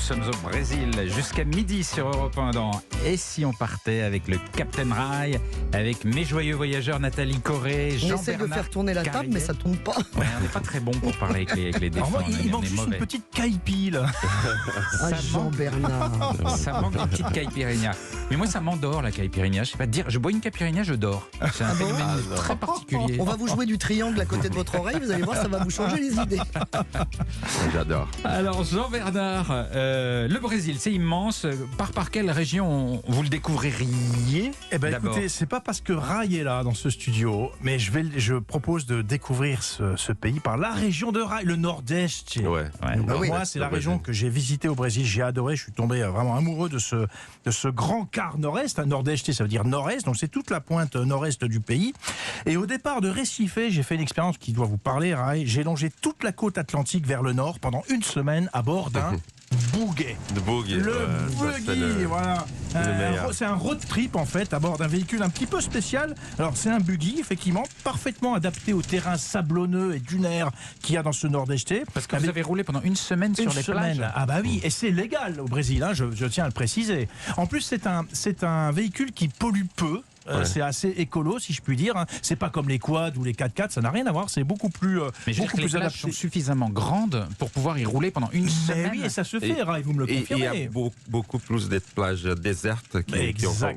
sommes au Brésil jusqu'à midi sur Europe 1 dans Et si on partait avec le Captain Rai, avec mes joyeux voyageurs Nathalie Corré, On essaie de faire tourner la table, mais ça ne tombe pas. Ouais, on n'est pas très bon pour parler avec les défunts. Il manque juste une petite caipi là. Ah, Jean-Bernard. Ça manque une petite caipirinha. Mais moi, ça m'endort la caipirinha. Je sais pas te dire, je bois une caipirinha, je dors. C'est un phénomène très particulier. On va vous jouer du triangle à côté de votre oreille, vous allez voir, ça va vous changer les idées. J'adore. Alors, Jean-Bernard, le Brésil, c'est immense. Par quelle région vous le découvririez? Eh ben d'abord? écoutez, c'est pas parce que Rai est là dans ce studio, mais je propose de découvrir ce pays par la région de Rai, le Nordeste. Ouais. Moi, c'est la région que j'ai visitée au Brésil. J'ai adoré. Je suis tombé vraiment amoureux de ce grand quart nord-est. Nordeste, ça veut dire nord-est. Donc, c'est toute la pointe nord-est du pays. Et au départ de Recife, j'ai fait une expérience qui doit vous parler, Rai. J'ai longé toute la côte atlantique vers le nord pendant une semaine à bord d'un buggy. Le buggy. Voilà. C'est un road trip en fait à bord d'un véhicule un petit peu spécial. Alors c'est un buggy effectivement parfaitement adapté au terrain sablonneux et dunaire qu'il y a dans ce Nordeste. Parce que vous avez roulé pendant une semaine sur les plages. Ah bah oui, et c'est légal au Brésil, hein, je tiens à le préciser. En plus c'est un véhicule qui pollue peu. C'est assez écolo, si je puis dire. C'est pas comme les quads ou les 4x4, ça n'a rien à voir. C'est beaucoup plus. Mais je veux dire que les plages sont suffisamment grandes pour pouvoir y rouler pendant une semaine. Oui, et ça se fait, Rai, vous me le confirmez. Il y a beaucoup plus de plages désertes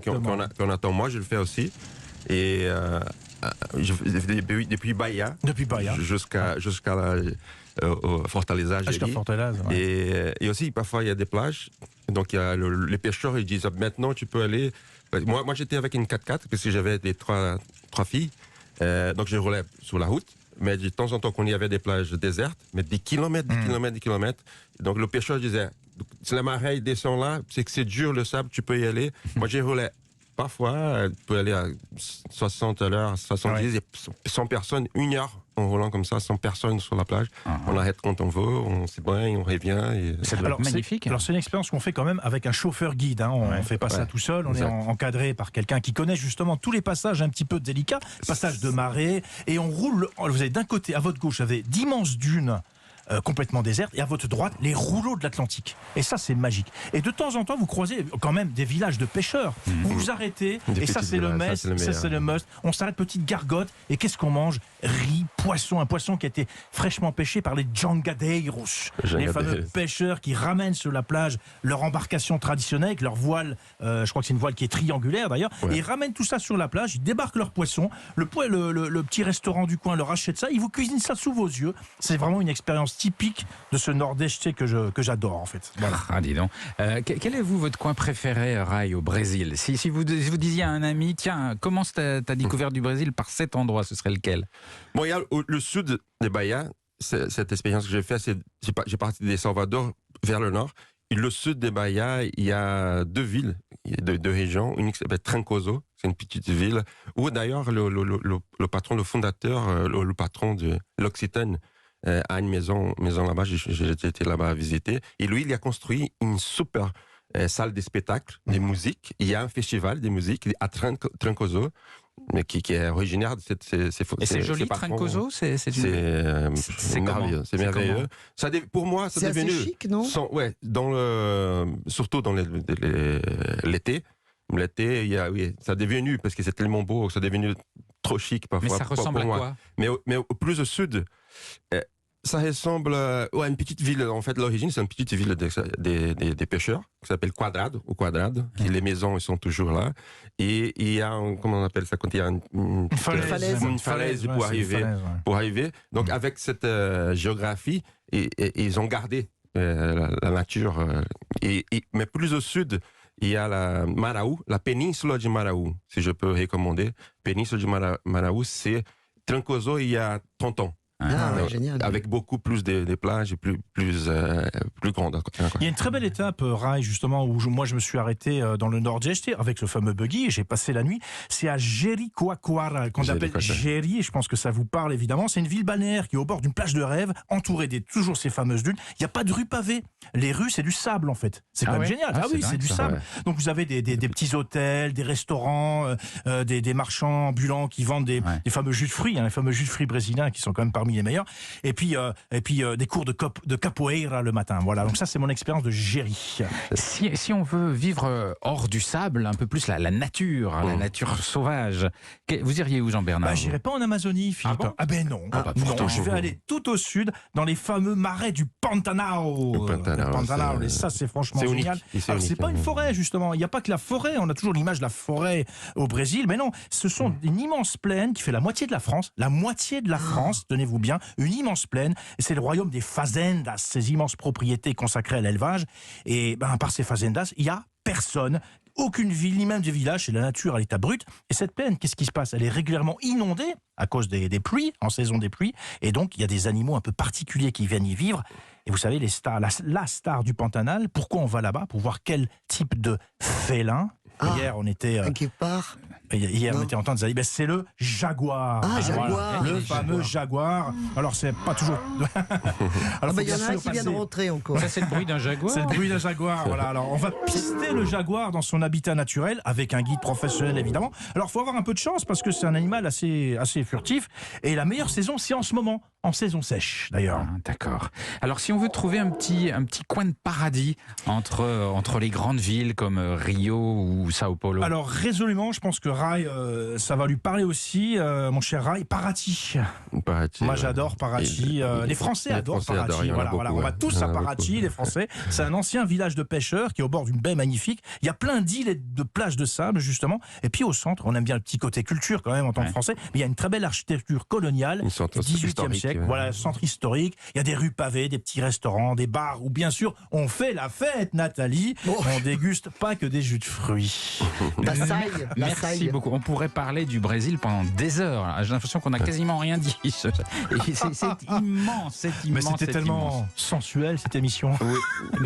qu'on attend. Moi, je le fais aussi. Et depuis Bahia. Jusqu'à Fortaleza. Et aussi, parfois, il y a des plages. Donc, il y a les pêcheurs, ils disent maintenant, tu peux aller. Moi j'étais avec une 4x4 parce que j'avais trois filles. Donc, je roulais sur la route. Mais de temps en temps, quand il y avait des plages désertes, mais des kilomètres. Donc, le pêcheur disait si la marée descend là, c'est que c'est dur le sable, tu peux y aller. Moi, j'ai roulé. Parfois, elle peut aller à 60 à l'heure, 70, et 100 personnes, 1 heure en roulant comme ça, 100 personnes sur la plage. On arrête quand on veut, on se baigne, on revient. Et... C'est magnifique. Alors, c'est une expérience qu'on fait quand même avec un chauffeur guide. Hein. On ne fait pas ça tout seul, on est encadré par quelqu'un qui connaît justement tous les passages un petit peu délicats, passages de marée. Et on roule, vous avez d'un côté, à votre gauche, vous avez d'immenses dunes. Complètement déserte, et à votre droite, les rouleaux de l'Atlantique. Et ça, c'est magique. Et de temps en temps, vous croisez quand même des villages de pêcheurs. Vous vous arrêtez, et ça, c'est le must. On s'arrête, petite gargote, et qu'est-ce qu'on mange? Riz, poisson, un poisson qui a été fraîchement pêché par les jangadeiros, les fameux pêcheurs qui ramènent sur la plage leur embarcation traditionnelle avec leur voile, je crois que c'est une voile qui est triangulaire d'ailleurs, et ils ramènent tout ça sur la plage, ils débarquent leurs poissons, le petit restaurant du coin leur achète ça, ils vous cuisinent ça sous vos yeux. C'est vraiment une expérience typique de ce Nordeste que j'adore en fait. Voilà. Ah, dis donc. Quel est votre coin préféré, Rai, au Brésil? Si vous disiez à un ami, tiens, commence ta découverte du Brésil par cet endroit, ce serait lequel? Bon, il y a le sud de Bahia, cette expérience que j'ai faite, j'ai parti de Salvador vers le nord. Et le sud de Bahia, il y a 2 villes, 2 régions, une qui s'appelle Trancoso, c'est une petite ville, où d'ailleurs le patron, le fondateur, le patron de l'Occitane, à une maison là-bas, j'ai été là-bas visiter. Et lui, il a construit une super salle de spectacle, de musique. Il y a un festival de musique à Trancoso, mais qui est originaire de Et c'est joli, Trancoso? C'est merveilleux. C'est merveilleux. Pour moi, c'est devenu assez chic, non? Surtout dans l'été. L'été, ça est devenu, parce que c'est tellement beau, ça est devenu trop chic parfois. Mais ça ressemble à quoi? Mais au plus au sud, ça ressemble à une petite ville. En fait, l'origine, c'est une petite ville des pêcheurs qui s'appelle Quadrado. Les maisons, ils sont toujours là. Et il y a, comment on appelle ça, quand il y a une falaise pour arriver. Donc, avec cette géographie, ils ont gardé la nature. Mais plus au sud, il y a la péninsule de Maraú, si je peux recommander. Péninsule de Maraú, c'est Trancoso il y a 30 ans. Génial. Avec beaucoup plus de plages et plus grandes. Il y a une très belle étape, Rai, justement, où moi je me suis arrêté dans le Nordeste avec le fameux buggy et j'ai passé la nuit. C'est à Jericoacoara, qu'on appelle Jeri, et je pense que ça vous parle évidemment. C'est une ville balnéaire qui est au bord d'une plage de rêve, entourée toujours ces fameuses dunes. Il n'y a pas de rue pavée. Les rues, c'est du sable en fait. C'est quand même génial. C'est du sable. Ouais. Donc vous avez des petits hôtels, des restaurants, des marchands ambulants qui vendent des fameux jus de fruits, les fameux jus de fruits brésiliens qui sont quand même parmi parmi les meilleurs. Et puis des cours de capoeira le matin. Voilà, donc ça c'est mon expérience de Géry. Si on veut vivre hors du sable, un peu plus la nature, la nature sauvage, vous iriez où, Jean-Bernard? J'irai pas en Amazonie, Philippe. Ah bon? Ah ben non. Non, je vais aller tout au sud, dans les fameux marais du Pantanal. Le Pantanal, Et ça, c'est franchement c'est génial. unique. C'est Alors, c'est unique, pas une forêt, justement. Il n'y a pas que la forêt. On a toujours l'image de la forêt au Brésil. Mais non, ce sont une immense plaine qui fait la moitié de la France. La moitié de la France, tenez-vous bien. Une immense plaine. Et c'est le royaume des fazendas, ces immenses propriétés consacrées à l'élevage. Et par ces fazendas, il y a personne. Aucune ville, ni même des villages, c'est la nature à l'état brut. Et cette plaine, qu'est-ce qui se passe? Elle est régulièrement inondée à cause des pluies, en saison des pluies. Et donc, il y a des animaux un peu particuliers qui viennent y vivre. Et vous savez, les stars, la star du Pantanal, pourquoi on va là-bas? Pour voir quel type de félin. Hier, on était... Un guépard. Hier, on était en train de dire, c'est le jaguar. Ah, jaguar. Le fameux jaguar. Alors, c'est pas toujours... Alors, Il y en a un qui vient de rentrer encore. Ça, c'est le bruit d'un jaguar? C'est le bruit d'un jaguar. Voilà. Alors, on va pister le jaguar dans son habitat naturel, avec un guide professionnel, évidemment. Alors, il faut avoir un peu de chance, parce que c'est un animal assez furtif. Et la meilleure saison, c'est en ce moment, en saison sèche, d'ailleurs. Ah, d'accord. Alors, si on veut trouver un petit coin de paradis entre les grandes villes comme Rio ou Sao Paulo. Alors, résolument, je pense que Rai, ça va lui parler aussi, mon cher Rai. Paraty. Moi, j'adore Paraty. Les Français adorent Paraty. Voilà, on va tous à Paraty, les Français. C'est un ancien village de pêcheurs qui est au bord d'une baie magnifique. Il y a plein d'îles et de plages de sable, justement. Et puis, au centre, on aime bien le petit côté culture, quand même, en tant que Français. Mais il y a une très belle architecture coloniale, 18e siècle. Voilà, centre historique. Il y a des rues pavées, des petits restaurants, des bars où, bien sûr, on fait la fête, Nathalie. On déguste pas que des jus de fruits. Merci beaucoup. On pourrait parler du Brésil pendant des heures. J'ai l'impression qu'on n'a quasiment rien dit. Et c'est immense, c'est immense. Mais c'était tellement sensuel, cette émission. Oui.